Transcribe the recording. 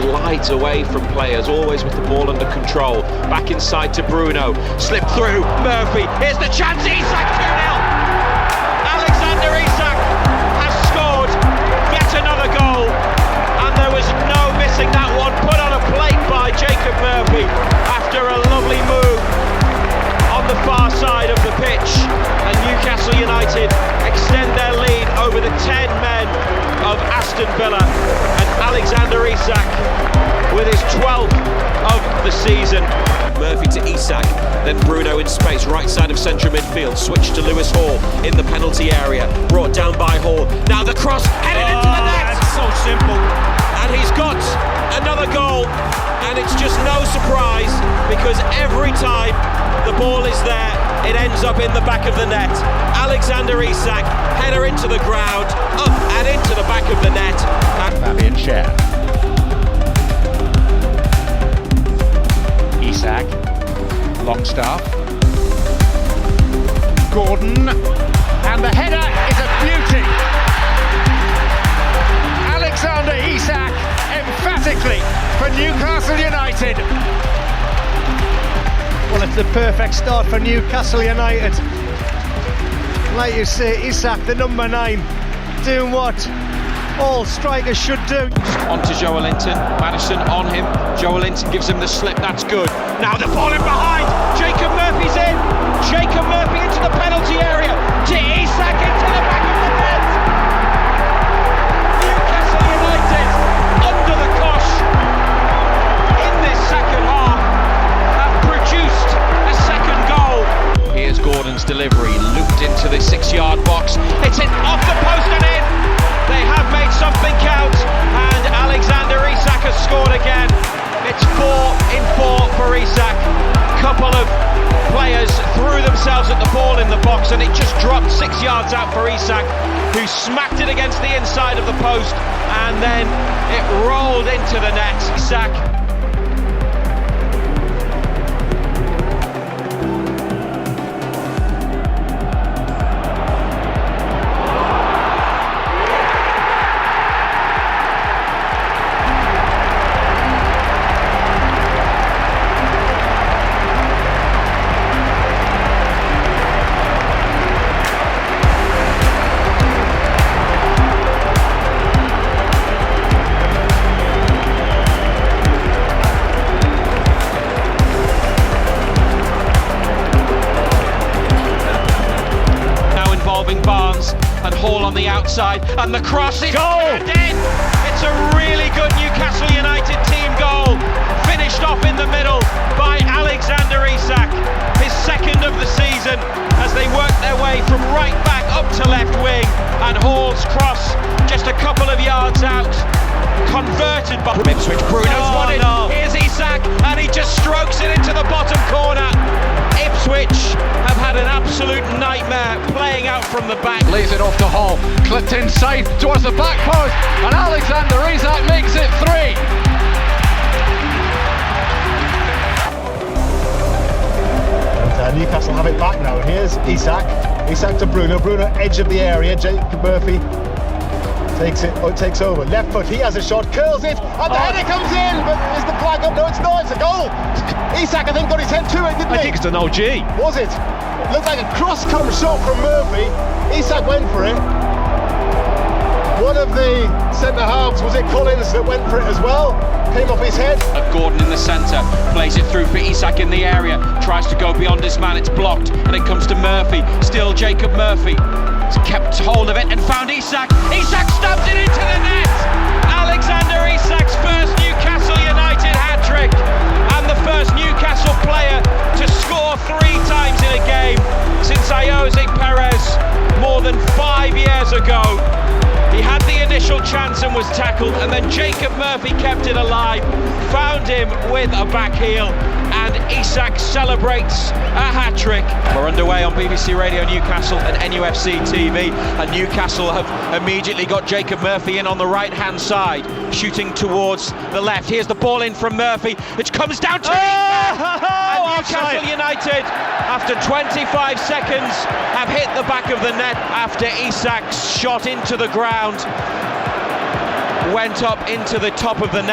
glides away from players, always with the ball under control. Back inside to Bruno, slipped through, Murphy, here's the chance, Isak 2-0! Alexander Isak has scored yet another goal, and there was no missing that one, put on a plate by Jacob Murphy after a lovely move on the far side of the pitch, and Newcastle United extend their lead over the 10 men of Aston Villa, and Alexander Isak with his 12th of the season. Murphy to Isak, then Bruno in space, right side of central midfield, switch to Lewis Hall in the penalty area, brought down by Hall, now the cross, headed into the net! That's so simple. And he's got another goal, and it's just no surprise, because every time the ball is there, it ends up in the back of the net. Alexander Isak, header into the ground, up and into the back of the net. Fabian Schär. Isak, Longstaff, Gordon, and the header is a beauty. Alexander Isak, emphatically for Newcastle United. Well, it's the perfect start for Newcastle United. Like you say, Isak, the number 9, doing what all strikers should do. On to Joelinton, Madison on him, Joelinton gives him the slip, that's good. Now the ball in behind, Jacob Murphy's in, Jacob Murphy into the penalty area, to Isak into the back of the net. Newcastle United, under the cosh, in this second half, have produced a second goal. Here's Gordon's delivery, looped into the 6-yard box, it's in off the post and in. They have made something count, and Alexander Isak has scored again. It's 4-in-4 for Isak. Couple of players threw themselves at the ball in the box, and it just dropped 6 yards out for Isak, who smacked it against the inside of the post, and then it rolled into the net. Isak. Barnes and Hall on the outside, and the cross is in. It's a really good Newcastle United team goal, finished off in the middle by Alexander Isak, his second of the season, as they work their way from right back up to left wing, and Hall's cross just a couple of yards out, converted by Ipswich. Bruno's won it. Here's Isak, and he just strokes it into the bottom corner. Ipswich have had an absolute nightmare playing out from the back. Lays it off to Hall, clipped inside towards the back post, and Alexander Isak makes it 3. And Newcastle have it back now. Here's Isak. Isak to Bruno. Bruno, edge of the area. Jacob Murphy takes over. Left foot, he has a shot, curls it, and the header comes in, but is the flag up? No, it's not, it's a goal. Isak, I think, got his head to it, didn't he? I think it's an OG. Was it? It looked like a cross-come shot from Murphy. Isak went for it. One of the centre-halves, was it Collins, that went for it as well? Came off his head. Gordon in the centre, plays it through for Isak in the area, tries to go beyond his man, it's blocked, and it comes to Murphy, still Jacob Murphy. He's kept hold of it and found Isak. Isak stabs it into the net! Alexander Isak's first Newcastle United hat-trick, and the first Newcastle player to score 3 times in a game since Jose Perez more than 5 years ago. He had the initial chance and was tackled, and then Jacob Murphy kept it alive, found him with a back heel, and Isak celebrates a hat-trick. We're underway on BBC Radio Newcastle and NUFC TV, and Newcastle have immediately got Jacob Murphy in on the right-hand side, shooting towards the left. Here's the ball in from Murphy, which comes down to Isak! And Newcastle United, after 25 seconds, have hit the back of the net after Isak's shot into the ground went up into the top of the net.